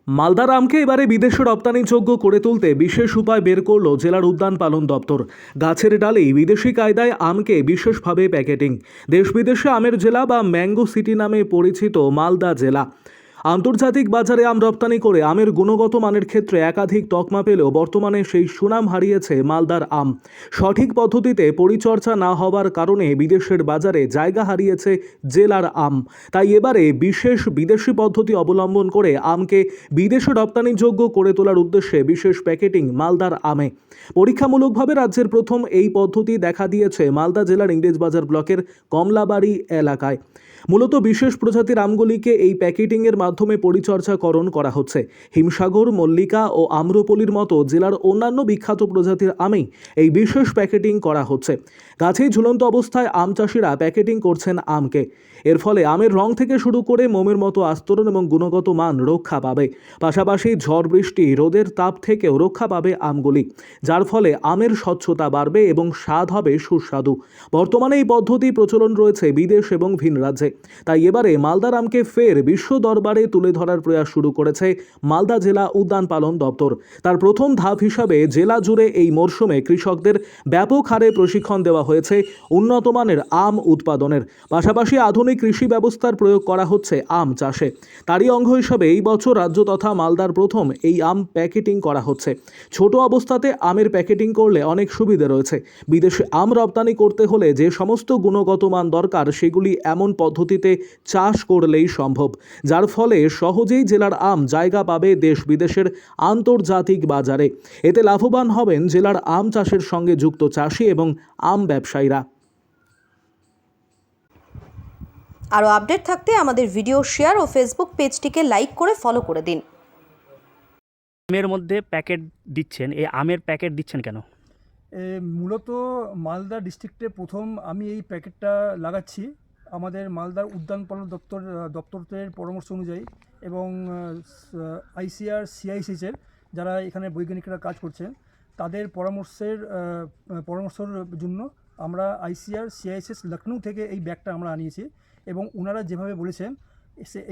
মালদার আমকে এবারে বিদেশে রপ্তানিযোগ্য করে তুলতে বিশেষ উপায় বের করল জেলার উদ্যান পালন দপ্তর। গাছের ডালেই বিদেশি কায়দায় আমকে বিশেষভাবে প্যাকেটিং। দেশ বিদেশে আমের জেলা বা ম্যাঙ্গো সিটি নামে পরিচিত মালদা জেলা আন্তর্জাতিক বাজারে আম রপ্তানি করে আমের গুণগত মানের ক্ষেত্রে একাধিক তকমা পেলেও বর্তমানে সেই সুনাম হারিয়েছে মালদার আম। সঠিক পদ্ধতিতে পরিচর্যা না হওয়ার কারণে বিদেশের বাজারে জায়গা হারিয়েছে জেলার আম। তাই এবারে বিশেষ বিদেশি পদ্ধতি অবলম্বন করে আমকে বিদেশে রপ্তানিযোগ্য করে তোলার উদ্দেশ্যে বিশেষ প্যাকেটিং মালদার আমে। পরীক্ষামূলকভাবে রাজ্যের প্রথম এই পদ্ধতি দেখা দিয়েছে মালদা জেলার ইংরেজবাজার ব্লকের কমলাবাড়ি এলাকায়। মূলত বিশেষ প্রজাতির আমগুলিকে এই প্যাকেটিংয়ের মাধ্যমে পরিচর্যাকরণ করা হচ্ছে। হিমসাগর, মল্লিকা ও আম্রপলির মতো জেলার অন্যান্য বিখ্যাত প্রজাতির আমেই এই বিশেষ প্যাকেটিং করা হচ্ছে। গাছেই ঝুলন্ত অবস্থায় আম চাষিরা প্যাকেটিং করছেন আমকে। এর ফলে আমের রং থেকে শুরু করে মোমের মতো আস্তরণ এবং গুণগত মান রক্ষা পাবে। পাশাপাশি ঝড় বৃষ্টি, রোদের তাপ থেকেও রক্ষা পাবে আমগুলি, যার ফলে আমের স্বচ্ছতা বাড়বে এবং স্বাদ হবে সুস্বাদু। বর্তমানে এই পদ্ধতি প্রচলন রয়েছে বিদেশ এবং ভিন রাজ্যে। তাই এবারে মালদার আমকে ফের বিশ্ব দরবারে তুলে ধরার প্রয়াস শুরু করেছে মালদা জেলা উদ্যান পালন দপ্তর। তার প্রথম ধাপ হিসাবে জেলা জুড়ে এই মরশুমে কৃষকদের ব্যাপক হারে প্রশিক্ষণ দেওয়া হয়েছে উন্নত মানের আম উৎপাদনের। পাশাপাশি আধুনিক কৃষি ব্যবস্থার প্রয়োগ করা হচ্ছে আম চাষে। তারই অঙ্গ হিসাবে এই বছর রাজ্য তথা মালদার প্রথম এই আম প্যাকেটিং করা হচ্ছে। ছোট অবস্থাতে আমের প্যাকেটিং করলে অনেক সুবিধা রয়েছে। বিদেশে আম রপ্তানি করতে হলে যে সমস্ত গুণগত মান দরকার সেগুলি এমন পদ্ধতিতে চাষ করলেই সম্ভব, যার ফলে সহজেই জেলার আম জায়গা পাবে দেশ বিদেশের আন্তর্জাতিক বাজারে। এতে লাভবান হবেন জেলার আম চাষের সঙ্গে যুক্ত চাষি এবং আম ব্যবসায়ীরা। আরও আপডেট থাকতে আমাদের ভিডিও শেয়ার ও ফেসবুক পেজটিকে লাইক করে ফলো করে দিন। আমের মধ্যে প্যাকেট দিচ্ছেন, এই আমের প্যাকেট দিচ্ছেন কেন? মূলত মালদা ডিস্ট্রিক্টে প্রথম আমি এই প্যাকেটটা লাগাচ্ছি আমাদের মালদার উদ্যান পালন দপ্তরের পরামর্শ অনুযায়ী এবং আইসিআর সিআইএসএসের যারা এখানে বৈজ্ঞানিকরা কাজ করছেন তাদের পরামর্শের জন্য আমরা আইসিআর সিআইএসএস লখনৌ থেকে এই ব্যাগটা আমরা আনিয়েছি এবং ওনারা যেভাবে বলেছেন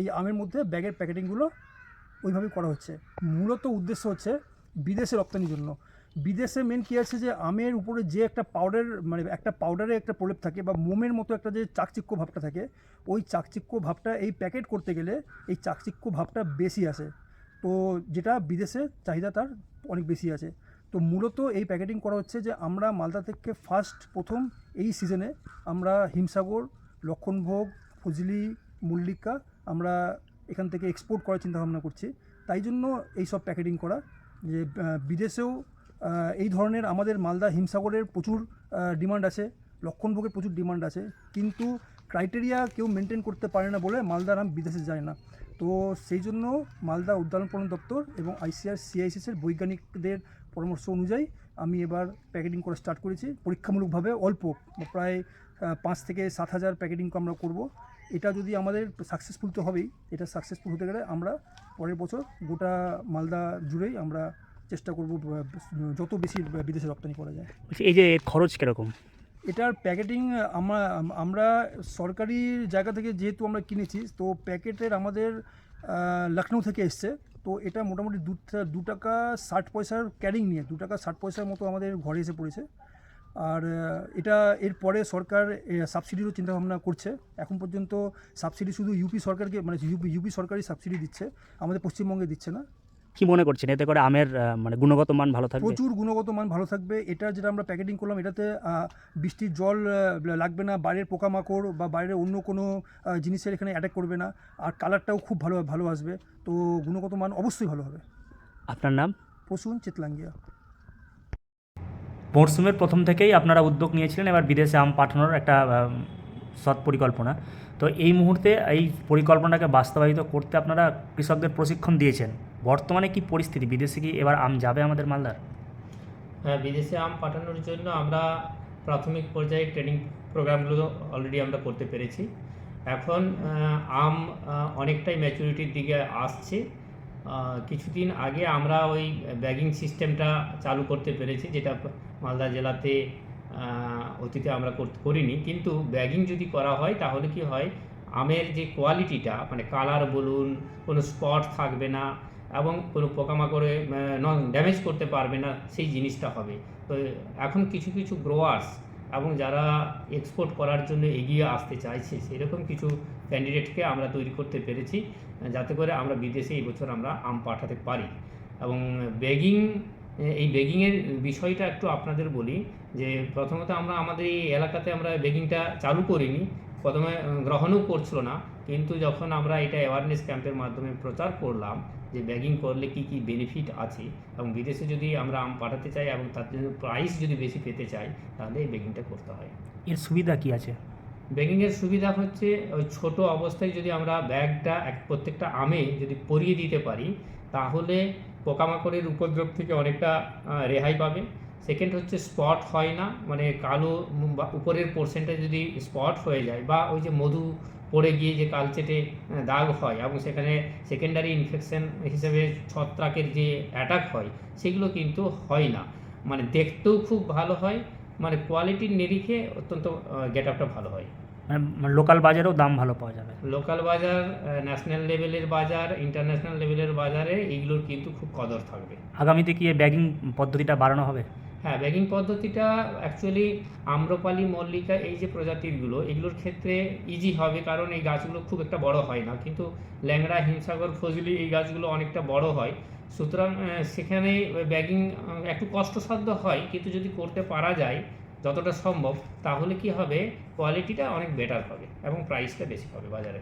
এই আমের মধ্যে ব্যাগের প্যাকেটিংগুলো ওইভাবেই করা হচ্ছে। মূলত উদ্দেশ্য হচ্ছে বিদেশে রপ্তানির জন্য। বিদেশে মেন কী আছে যে আমের উপরে যে একটা পাউডার মানে একটা পাউডারে একটা প্রলেপ থাকে বা মোমের মতো একটা যে চাকচিক্য ভাবটা থাকে, ওই চাকচিক্য ভাবটা এই প্যাকেট করতে গেলে এই চাকচিক্য ভাবটা বেশি আসে, তো যেটা বিদেশে চাহিদা তার অনেক বেশি আছে। তো মূলত এই প্যাকেটিং করা হচ্ছে যে আমরা মালদা থেকে প্রথম এই সিজনে আমরা হিমসাগর, লক্ষণভোগ, ফজলি, মল্লিকা আমরা এখান থেকে এক্সপোর্ট করার চিন্তাভাবনা করছি। তাই জন্য এই সব প্যাকেটিং করা, যে বিদেশেও এই ধরনের আমাদের মালদা হিমসাগরের প্রচুর ডিমান্ড আছে, লক্ষণভোগের প্রচুর ডিমান্ড আছে, কিন্তু ক্রাইটেরিয়া কেউ মেনটেন করতে পারে না বলে মালদার আম বিদেশে যায় না। তো সেই জন্য মালদা উদ্যান পালন দপ্তর এবং আইসিআর সিআইএসএসের বৈজ্ঞানিকদের পরামর্শ অনুযায়ী আমি এবার প্যাকেটিং করা স্টার্ট করেছি পরীক্ষামূলকভাবে। অল্প প্রায় 5 থেকে 7 হাজার প্যাকেটিং আমরা করব। এটা যদি আমাদের সাকসেসফুল তো হবেই, এটা সাকসেসফুল হতে গেলে আমরা পরের বছর গোটা মালদা জুড়েই আমরা চেষ্টা করব যত বেশি বিদেশে রপ্তানি করা যায়। এই যে খরচ কীরকম? এটার প্যাকেটিং আমরা সরকারি জায়গা থেকে যেহেতু আমরা কিনেছি, তো প্যাকেটের আমাদের লখনৌ থেকে এসছে, তো এটা মোটামুটি 2 টাকা 60 পয়সার ক্যারিং নিয়ে 2 টাকা 60 পয়সার মতো আমাদের ঘরে এসে পড়েছে। আর এটা এরপরে সরকার সাবসিডিরও চিন্তাভাবনা করছে। এখন পর্যন্ত সাবসিডি শুধু ইউপি সরকারকে মানে ইউপি সরকারই সাবসিডি দিচ্ছে, আমাদের পশ্চিমবঙ্গে দিচ্ছে না। কি মনে করছেন এতে করে আমের মানে গুণগত মান ভালো থাকবে? প্রচুর গুণগত মান ভালো থাকবে। এটা যেটা আমরা প্যাকেটিং করলাম এটাতে বৃষ্টির জল লাগবে না, বাইরের পোকামাকড় বা বাইরের অন্য কোনো জিনিসের এখানে অ্যাটাক করবে না, আর কালারটাও খুব ভালো আসবে। তো গুণগত মান অবশ্যই ভালো হবে। আপনার নাম? প্রসূন চিতলাঙ্গিয়া। মরশুমের প্রথম থেকেই আপনারা উদ্যোগ নিয়েছিলেন এবার বিদেশে আম পাঠানোর একটা সৎ পরিকল্পনা, তো এই মুহূর্তে এই পরিকল্পনাটাকে বাস্তবায়িত করতে আপনারা কৃষকদের প্রশিক্ষণ দিয়েছেন। বর্তমানে কি পরিস্থিতি? বিদেশে কি এবার আম যাবে আমাদের মালদার? হ্যাঁ, বিদেশে আম পাঠানোর জন্য আমরা প্রাথমিক পর্যায়ে ট্রেনিং প্রোগ্রামগুলো অলরেডি আমরা করতে পেরেছি। এখন আম অনেকটাই ম্যাচুরিটির দিকে আসছে। কিছুদিন আগে আমরা ওই ব্যাগিং সিস্টেমটা চালু করতে পেরেছি, যেটা মালদা জেলাতে অতীতে আমরা করিনি। কিন্তু ব্যাগিং যদি করা হয় তাহলে কি হয়, আমের যে কোয়ালিটিটা মানে কালার বলুন, কোনো স্পট থাকবে না, এবং কোনো পোকামাকড়ে ড্যামেজ করতে পারবে না, সেই জিনিসটা হবে। তো এখন কিছু কিছু গ্রোয়ার্স এবং যারা এক্সপোর্ট করার জন্য এগিয়ে আসতে চাইছে সেরকম কিছু ক্যান্ডিডেটকে আমরা তৈরি করতে পেরেছি, যাতে করে আমরা বিদেশে এই বছর আমরা আম পাঠাতে পারি। এবং এই ব্যাগিংয়ের বিষয়টা একটু আপনাদের বলি যে প্রথমত আমরা আমাদের এই এলাকাতে আমরা ব্যাগিংটা চালু করিনি, প্রথমে গ্রহণও করছিল না, কিন্তু যখন আমরা এটা অ্যাওয়ারনেস ক্যাম্পের মাধ্যমে প্রচার করলাম যে ব্যাগিং করলে কি কি বেনিফিট আছে এবং বিদেশে যদি আমরা আম পাঠাতে চাই এবং তার জন্য প্রাইস যদি বেশি পেতে চাই তাহলে এই ব্যাগিংটা করতে হয়। এর সুবিধা কি আছে? ব্যাগিংয়ের সুবিধা হচ্ছে ওই ছোট অবস্থায় যদি আমরা ব্যাগটা প্রত্যেকটা আমে যদি পরিয়ে দিতে পারি তাহলে পোকামাকড়ের উপদ্রব থেকে অনেকটা রেহাই পাবে। সেকেন্ড হচ্ছে স্পট হয় না, মানে কালো বা উপরের পোর্শনটা যদি স্পট হয়ে যায় বা ওই যে মধু পড়ে গিয়ে যে কালচেটে দাগ হয় এবং সেখানে সেকেন্ডারি ইনফেকশন হিসেবে ছত্রাকের যে অ্যাটাক হয় সেগুলো কিন্তু হয় না, মানে দেখতেও খুব ভালো হয়, মানে কোয়ালিটির নিরিখে অত্যন্ত গেট আপটা ভালো হয়। মানে লোকাল বাজারেও দাম ভালো পাওয়া যাবে? লোকাল বাজার, ন্যাশনাল লেভেলের বাজার, ইন্টারন্যাশনাল লেভেলের বাজারে এইগুলোর কিন্তু খুব কদর থাকবে। আগামীতে কি এই ব্যাগিং পদ্ধতিটা বাড়ানো হবে? হ্যাঁ, ব্যাগিং পদ্ধতিটা অ্যাকচুয়ালি আম্রপালি, মল্লিকা এই যে প্রজাতিগুলো এগুলোর ক্ষেত্রে ইজি হবে, কারণ এই গাছগুলো খুব একটা বড় হয় না, কিন্তু ল্যাংড়া, হিমসাগর, ফজলি এই গাছগুলো অনেকটা বড় হয়, সুতরাং সেখানে ব্যাগিং একটু কষ্টসাধ্য হয়, কিন্তু যদি করতে পারা যায় যতটা সম্ভব তাহলে কি হবে, কোয়ালিটিটা অনেক বেটার হবে এবং প্রাইসটা বেশি হবে বাজারে।